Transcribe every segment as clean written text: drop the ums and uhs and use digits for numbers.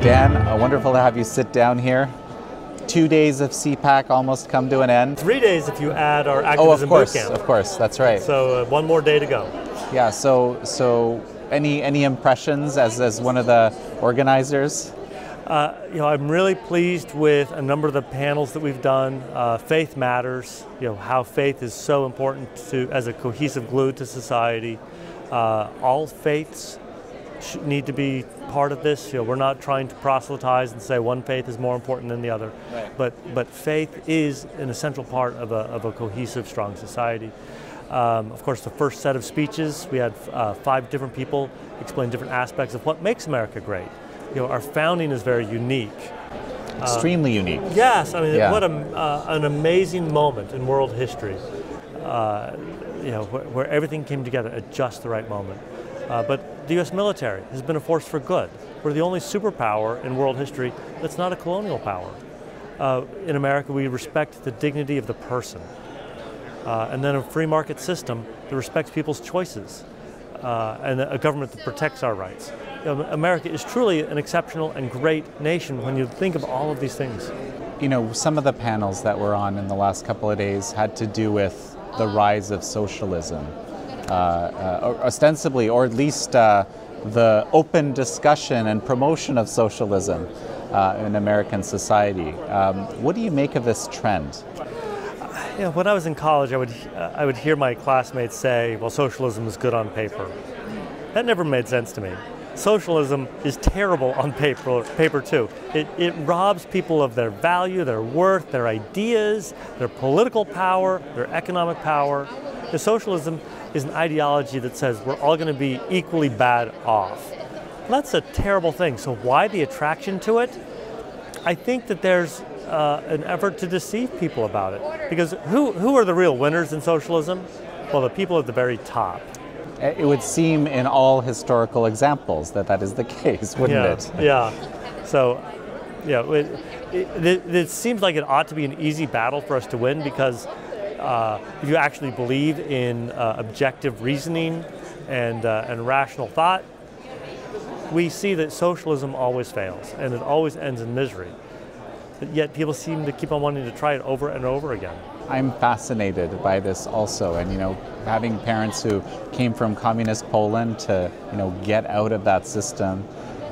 Dan, wonderful to have you sit down here. 2 days of CPAC almost come to an end. 3 days if you add our activism bootcamp. Of course, that's right. So one more day to go. Yeah. So any impressions as one of the organizers? I'm really pleased with a number of the panels that we've done. Faith matters. How faith is so important as a cohesive glue to society. All faiths need to be part of this. We're not trying to proselytize and say one faith is more important than the other. Right. But faith is an essential part of a cohesive, strong society. Of course, the first set of speeches, we had 5 different people explain different aspects of what makes America great. Our founding is very unique. Extremely unique. Yes, I mean, yeah. What an amazing moment in world history. Where everything came together at just the right moment. But the U.S. military has been a force for good. We're the only superpower in world history that's not a colonial power. In America, we respect the dignity of the person. And then a free market system that respects people's choices. And a government that protects our rights. America is truly an exceptional and great nation when you think of all of these things. Some of the panels that were on in the last couple of days had to do with the rise of socialism, ostensibly, or at least the open discussion and promotion of socialism in American society. What do you make of this trend? When I was in college, I would hear my classmates say, well, socialism is good on paper. That never made sense to me. Socialism is terrible on paper too. It robs people of their value, their worth, their ideas, their political power, their economic power. Socialism is an ideology that says we're all going to be equally bad off. Well, that's a terrible thing. So why the attraction to it? I think that there's an effort to deceive people about it. Because who are the real winners in socialism? Well, the people at the very top. It would seem in all historical examples that is the case, wouldn't it? Yeah. So, it seems like it ought to be an easy battle for us to win because if you actually believe in objective reasoning and rational thought, we see that socialism always fails and it always ends in misery. Yet people seem to keep on wanting to try it over and over again. I'm fascinated by this also, and having parents who came from communist Poland to get out of that system,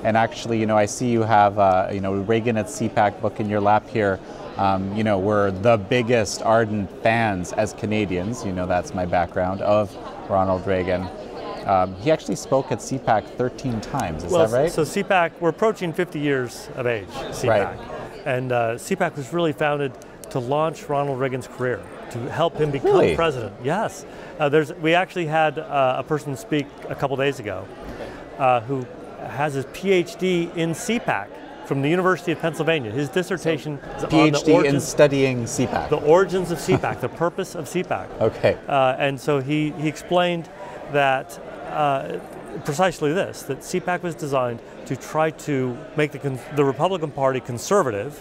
and actually I see you have Reagan at CPAC book in your lap here. We're the biggest ardent fans as Canadians. That's my background of Ronald Reagan. He actually spoke at CPAC 13 times. Is that right? So CPAC, we're approaching 50 years of age. CPAC. Right. And CPAC was really founded to launch Ronald Reagan's career, to help him become president. Yes. We actually had a person speak a couple days ago who has his PhD in CPAC from the University of Pennsylvania. His dissertation is on the origins, in studying CPAC. The origins of CPAC, the purpose of CPAC. Okay. And so he explained that precisely this, that CPAC was designed to try to make the Republican Party conservative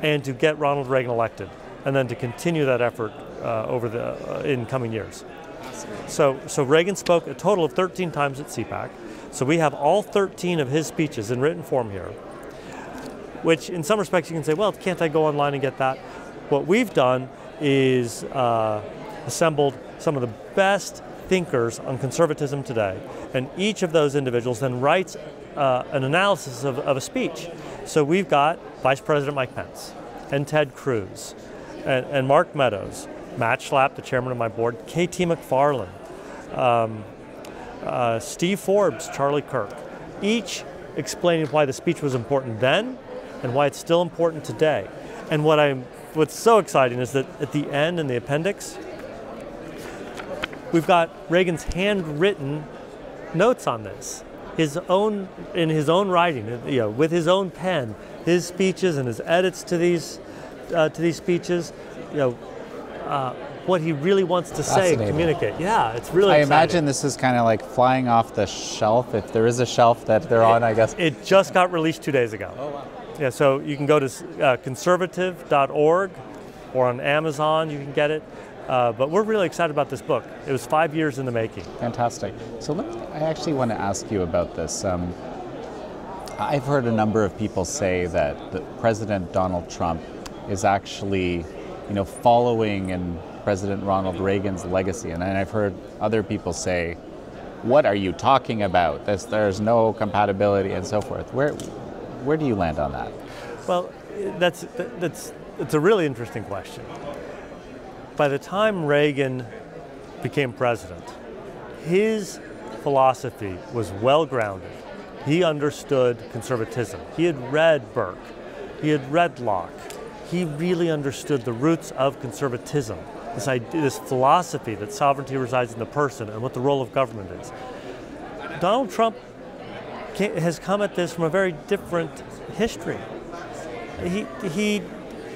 and to get Ronald Reagan elected, and then to continue that effort in coming years. So Reagan spoke a total of 13 times at CPAC. So we have all 13 of his speeches in written form here, which in some respects you can say, well, can't I go online and get that? What we've done is assembled some of the best thinkers on conservatism today, and each of those individuals then writes an analysis of a speech. So we've got Vice President Mike Pence, and Ted Cruz, and Mark Meadows, Matt Schlapp, the chairman of my board, K.T. McFarland, Steve Forbes, Charlie Kirk, each explaining why the speech was important then and why it's still important today. And what's so exciting is that at the end in the appendix, we've got Reagan's handwritten notes on this, in his own writing, with his own pen, his speeches and his edits to these speeches, what he really wants to say, communicate. Yeah, it's really exciting. Imagine this is kind of like flying off the shelf, if there is a shelf that they're on, I guess. It just got released 2 days ago. Oh, wow. Yeah, so you can go to conservative.org or on Amazon, you can get it. But we're really excited about this book. It was 5 years in the making. Fantastic. So I actually want to ask you about this. I've heard a number of people say that President Donald Trump is actually, following in President Ronald Reagan's legacy. And I've heard other people say, what are you talking about? There's no compatibility and so forth. Where do you land on that? Well, that's a really interesting question. By the time Reagan became president, his philosophy was well grounded. He understood conservatism. He had read Burke. He had read Locke. He really understood the roots of conservatism, this philosophy that sovereignty resides in the person and what the role of government is. Donald Trump has come at this from a very different history.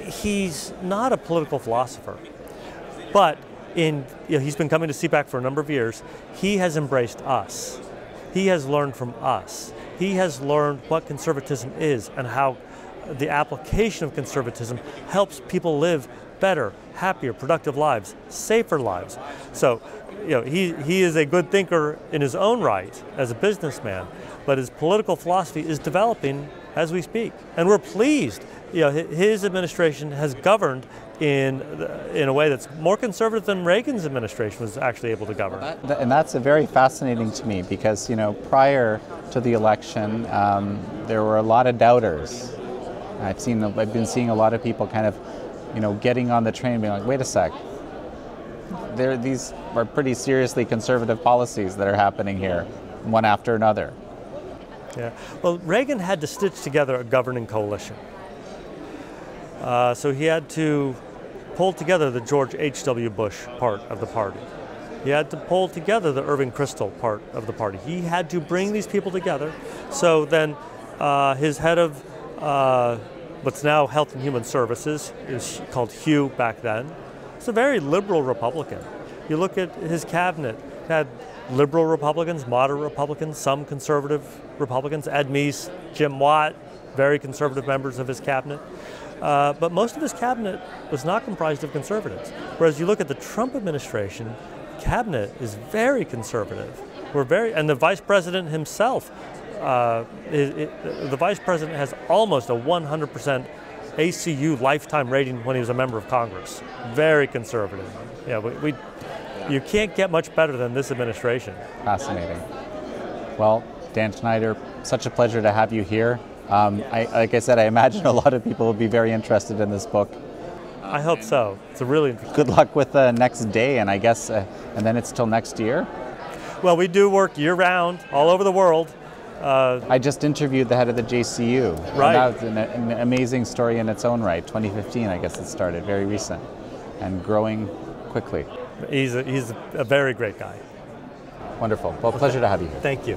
He's not a political philosopher, but he's been coming to CPAC for a number of years. He has embraced us. He has learned from us. He has learned what conservatism is and how the application of conservatism helps people live better, happier, productive lives, safer lives. So, he is a good thinker in his own right as a businessman, but his political philosophy is developing as we speak. And we're pleased. His administration has governed in a way that's more conservative than Reagan's administration was actually able to govern. And that's very fascinating to me because, prior to the election, there were a lot of doubters. I've been seeing a lot of people kind of, getting on the train and being like, wait a sec, these are pretty seriously conservative policies that are happening here, one after another. Yeah. Well, Reagan had to stitch together a governing coalition. So he had to pull together the George H.W. Bush part of the party. He had to pull together the Irving Kristol part of the party. He had to bring these people together. So then his head of what's now Health and Human Services, is called Hugh back then. It's a very liberal Republican. You look at his cabinet, it had liberal Republicans, moderate Republicans, some conservative Republicans, Ed Meese, Jim Watt, very conservative members of his cabinet. But most of his cabinet was not comprised of conservatives. Whereas you look at the Trump administration, cabinet is very conservative. And the vice president himself, the vice president has almost a 100% ACU lifetime rating when he was a member of Congress. Very conservative. You can't get much better than this administration. Fascinating. Well, Dan Schneider, such a pleasure to have you here. Like I said, I imagine a lot of people will be very interested in this book. I hope so. It's a really interesting. Good luck with the next day, and I guess, and then it's till next year? Well, we do work year-round, all over the world. I just interviewed the head of the JCU. Right. And that was an amazing story in its own right. 2015, I guess it started, very recent, and growing quickly. He's a very great guy. Wonderful. Well, pleasure to have you here. Thank you.